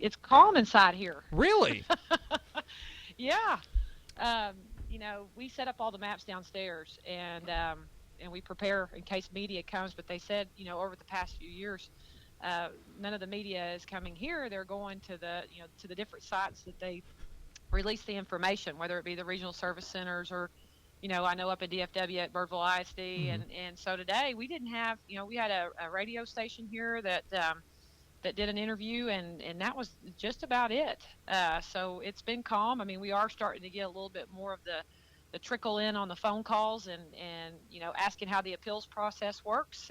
it's calm inside here. Really? Yeah. We set up all the maps downstairs, and we prepare in case media comes. But they said, over the past few years, none of the media is coming here. They're going to the different sites that they release the information, whether it be the regional service centers or, I know up at DFW at Birdville ISD. Mm-hmm. And so today we didn't have, we had a radio station here that did an interview, and that was just about it. So it's been calm. I mean, we are starting to get a little bit more of the trickle in on the phone calls and asking how the appeals process works.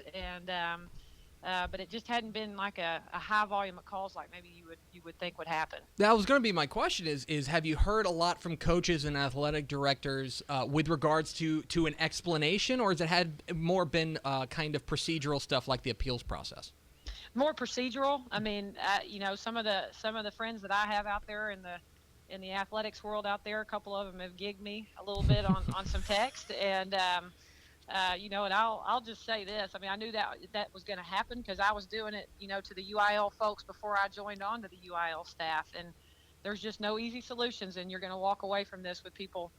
But it just hadn't been like a high volume of calls like maybe you would think would happen. That was going to be my question is have you heard a lot from coaches and athletic directors with regards to an explanation, or has it had more been kind of procedural stuff like the appeals process? More procedural. I mean, some of the friends that I have out there in the athletics world out there, a couple of them have gigged me a little bit on some text, and and I'll just say this. I mean, I knew that was going to happen because I was doing it, to the UIL folks before I joined on to the UIL staff, and there's just no easy solutions, and you're going to walk away from this with people,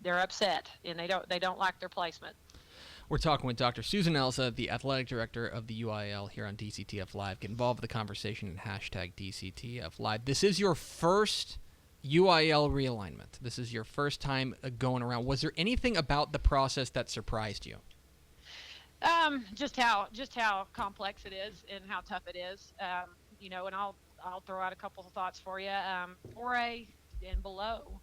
they're upset and they don't like their placement. We're talking with Dr. Susan Elza, the athletic director of the UIL here on DCTF Live. Get involved with the conversation at #DCTF Live. This is your first UIL realignment. This is your first time going around. Was there anything about the process that surprised you? Just how complex it is and how tough it is. And I'll throw out a couple of thoughts for you. 4A and below,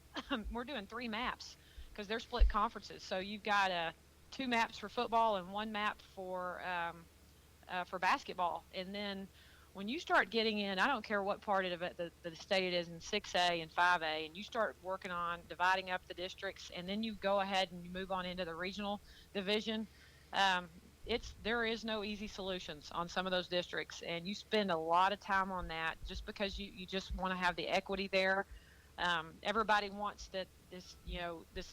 we're doing 3 maps because they're split conferences. So you've got 2 maps for football and 1 map for basketball. And then when you start getting in, I don't care what part of it the state it is in 6A and 5A, and you start working on dividing up the districts, and then you go ahead and you move on into the regional division, there is no easy solutions on some of those districts, and you spend a lot of time on that just because you just want to have the equity there. Everybody wants this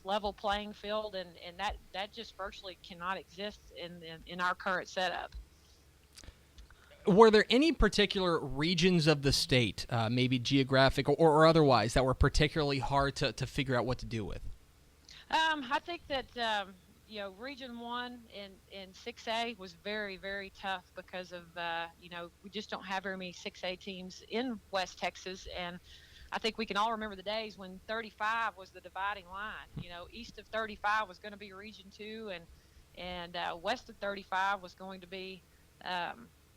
level playing field, and that just virtually cannot exist in our current setup. Were there any particular regions of the state, maybe geographic or otherwise, that were particularly hard to figure out what to do with? I think that Region 1 and 6A was very, very tough because of we just don't have very many 6A teams in West Texas, and I think we can all remember the days when 35 was the dividing line. East of 35 was going to be Region 2, and west of 35 was going to be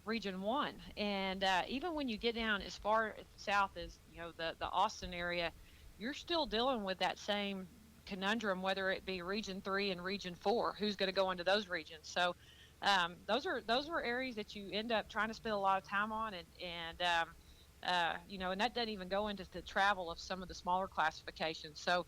Region 1. And even when you get down as far south as the Austin area, you're still dealing with that same conundrum, whether it be Region 3 and Region 4, who's going to go into those regions. So those were areas that you end up trying to spend a lot of time on, and that doesn't even go into the travel of some of the smaller classifications. So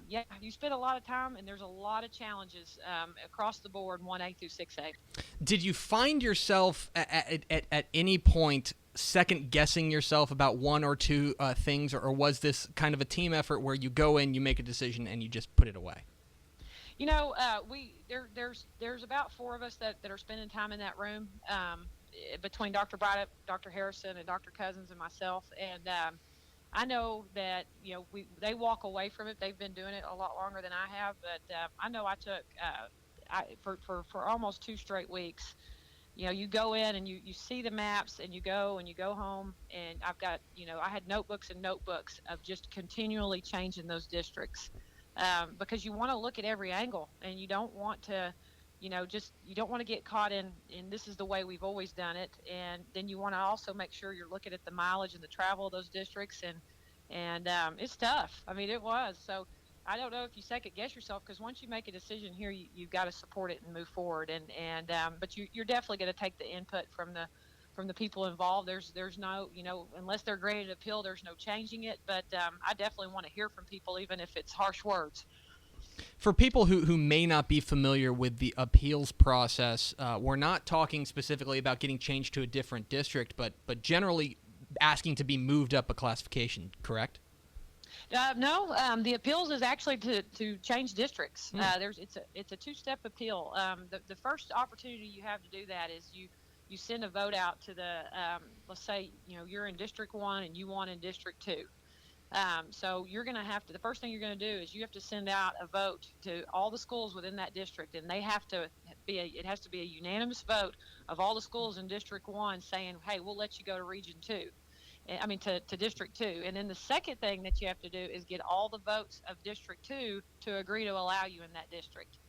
you spend a lot of time, and there's a lot of challenges across the board, 1A through 6A. Did you find yourself at any point second guessing yourself about one or two things, or was this kind of a team effort where you go in, you make a decision, and you just put it away? There's about 4 of us that are spending time in that room, between Dr. Braddock, Dr. Harrison, and Dr. Cousins and myself, and I know that they walk away from it. They've been doing it a lot longer than I have, but I know I took for almost 2 straight weeks. You go in and you see the maps, and you go home, and I've got I had notebooks and notebooks of just continually changing those districts, because you want to look at every angle, and you don't want to you don't want to get caught in this is the way we've always done it. And then you want to also make sure you're looking at the mileage and the travel of those districts. And it's tough. I mean, it was. So I don't know if you second guess yourself, because once you make a decision here, you've got to support it and move forward. But you're definitely going to take the input from the people involved. There's no, unless they're ready to appeal, there's no changing it. But I definitely want to hear from people, even if it's harsh words. For people who may not be familiar with the appeals process, we're not talking specifically about getting changed to a different district, but generally asking to be moved up a classification, correct? No, the appeals is actually to change districts. It's a 2-step appeal. The first opportunity you have to do that is you send a vote out to the, let's say, you're in District 1 and you want in District 2. So you're going to have to, the first thing you're going to do is you have to send out a vote to all the schools within that district, and they have to it has to be a unanimous vote of all the schools in District 1 saying, hey, we'll let you go to Region 2. To District 2. And then the second thing that you have to do is get all the votes of District 2 to agree to allow you in that district.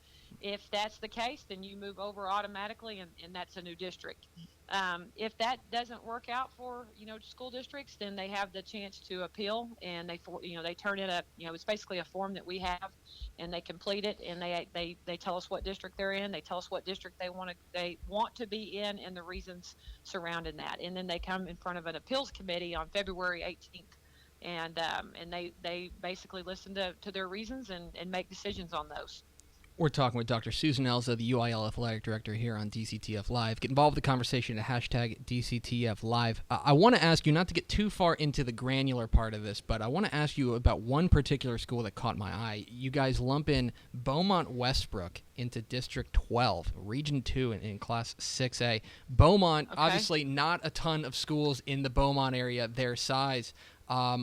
If that's the case, then you move over automatically, and that's a new district. If that doesn't work out for school districts, then they have the chance to appeal, and they turn in it's basically a form that we have, and they complete it, and they tell us what district they're in, they tell us what district they want to be in, and the reasons surrounding that, and then they come in front of an appeals committee on February 18th, and they basically listen to their reasons and make decisions on those. We're talking with Dr. Susan Elza, the UIL Athletic Director here on DCTF Live. Get involved with the conversation at hashtag DCTF Live. I want to ask you, not to get too far into the granular part of this, but I want to ask you about one particular school that caught my eye. You guys lump in Beaumont Westbrook into District 12, Region 2 in Class 6A. Beaumont, obviously not a ton of schools in the Beaumont area their size.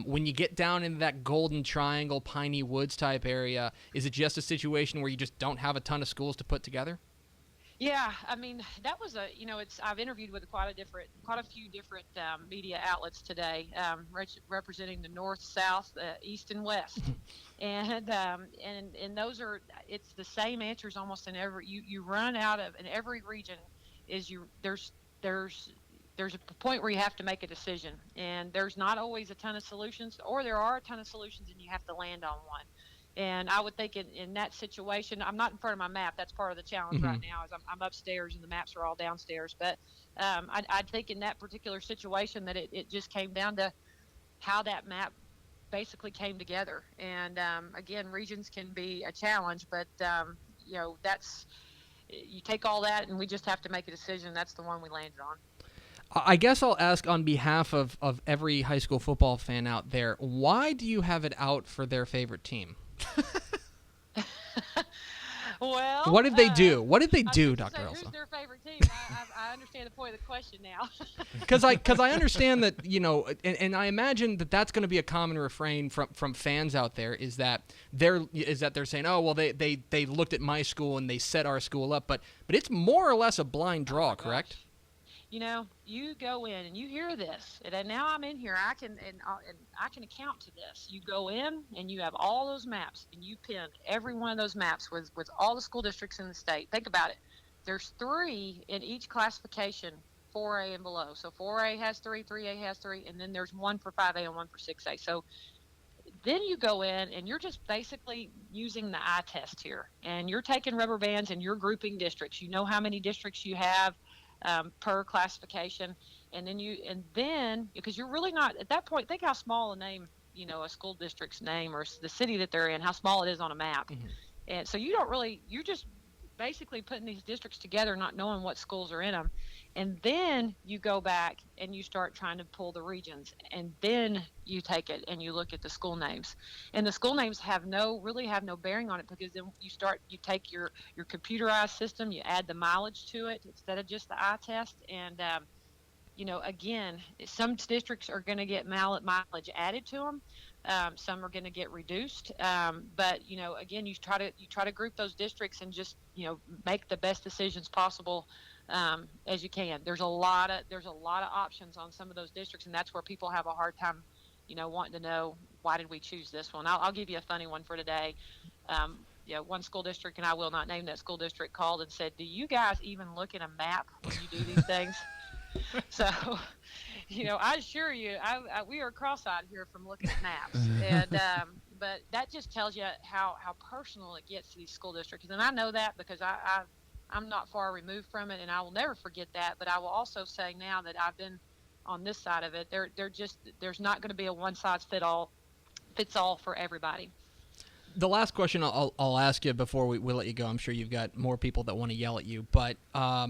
When you get down into that Golden Triangle, Piney Woods type area, is it just a situation where you just don't have a ton of schools to put together? Yeah, I mean, that was I've interviewed with quite a few different media outlets today, representing the North, South, East, and West, and those it's the same answers almost in every. You run out of in every region there's a point where you have to make a decision, and there's not always a ton of solutions, or there are a ton of solutions and you have to land on one. And I would think in that situation, I'm not in front of my map. That's part of the challenge right now is I'm upstairs and the maps are all downstairs. But I think in that particular situation that it just came down to how that map basically came together. And again, regions can be a challenge, but you take all that and we just have to make a decision. That's the one we landed on. I guess I'll ask on behalf of every high school football fan out there, why do you have it out for their favorite team? Well, what did they do? What did they do, Dr. Elza? Who's their favorite team? I understand the point of the question now. Because I understand that, and I imagine that that's going to be a common refrain from fans out there is that they're saying, oh well, they looked at my school and they set our school up, but it's more or less a blind draw, correct? You go in and you hear this, and now I'm in here. I can account to this. You go in and you have all those maps, and you pin every one of those maps with all the school districts in the state. Think about it. There's 3 in each classification, 4A and below. So 4A has 3, 3A has 3, and then there's 1 for 5A and 1 for 6A. So then you go in and you're just basically using the eye test here, and you're taking rubber bands and you're grouping districts. You know how many districts you have per classification, and then because you're really not at that point, think how small a name, a school district's name or the city that they're in, how small it is on a map. And so you're just basically putting these districts together, not knowing what schools are in them. And then you go back and you start trying to pull the regions, and then you take it and you look at the school names, and the school names really have no bearing on it, because then you take your computerized system, you add the mileage to it instead of just the eye test. And again, some districts are going to get mileage added to them, some are going to get reduced, but again, you try to group those districts and just make the best decisions possible as you can. There's a lot of options on some of those districts, and that's where people have a hard time wanting to know, why did we choose this one? I'll give you a funny one for today. One school district, and I will not name that school district, called and said, do you guys even look at a map when you do these things? So I assure you, we are cross-eyed here from looking at maps, and but that just tells you how personal it gets to these school districts. And I know that because I'm not far removed from it, and I will never forget that. But I will also say now that I've been on this side of it, there's not going to be a one size fits all for everybody. The last question I'll ask you before we let you go. I'm sure you've got more people that want to yell at you, but I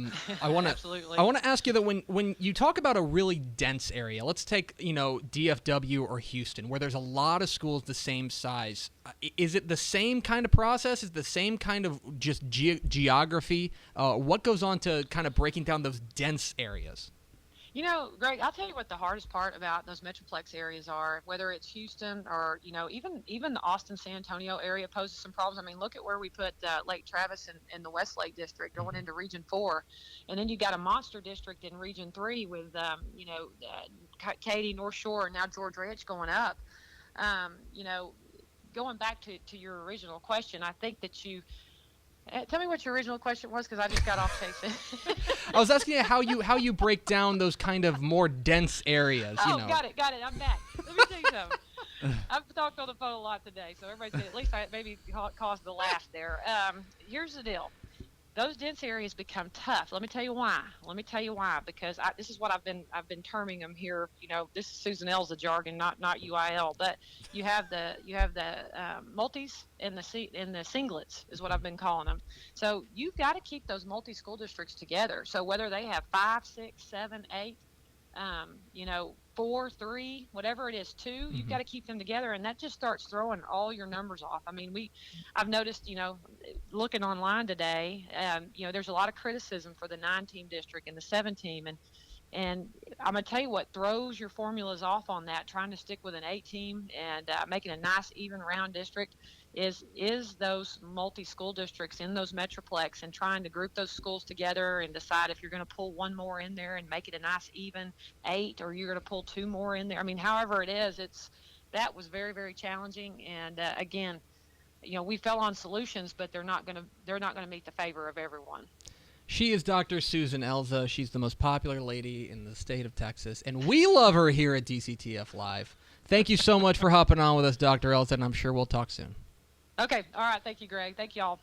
want to ask you that when you talk about a really dense area, let's take DFW or Houston, where there's a lot of schools the same size. Is it the same kind of process? Is it the same kind of just geography? What goes on to kind of breaking down those dense areas? Greg, I'll tell you what the hardest part about those metroplex areas are, whether it's Houston or, even the Austin, San Antonio area poses some problems. I mean, look at where we put Lake Travis in the Westlake district going into Region 4. And then you got a monster district in Region 3 with, Katy, North Shore, and now George Ranch going up. Going back to your original question, I think that tell me what your original question was, because I just got off chasing. I was asking you how you break down those kind of more dense areas. Got it. I'm back. Let me tell you something. I've talked on the phone a lot today, so everybody said at least I maybe caused the laugh there. Here's the deal. Those dense areas become tough. Let me tell you why. Because this is what I've been terming them here. This is Susan Elza jargon, not UIL. But you have the multis and the singlets is what I've been calling them. So you've got to keep those multi-school districts together. So whether they have 5, 6, 7, 8, 4, 3, whatever it is, 2, you've got to keep them together, and that just starts throwing all your numbers off. I mean, I've noticed, looking online today, there's a lot of criticism for the 9-team district and the 7-team, and I'm gonna tell you what throws your formulas off on that, trying to stick with an 8-team and making a nice even round district, is those multi-school districts in those metroplex, and trying to group those schools together and decide if you're going to pull one more in there and make it a nice even 8, or you're going to pull 2 more in there. I mean, however it is, that was very, very challenging. And again, we fell on solutions, but they're not going to meet the favor of everyone. She is Dr. Susan Elza. She's the most popular lady in the state of Texas, and we love her here at DCTF Live. Thank you so much for hopping on with us, Dr. Elza, and I'm sure we'll talk soon. Okay. All right. Thank you, Greg. Thank you all.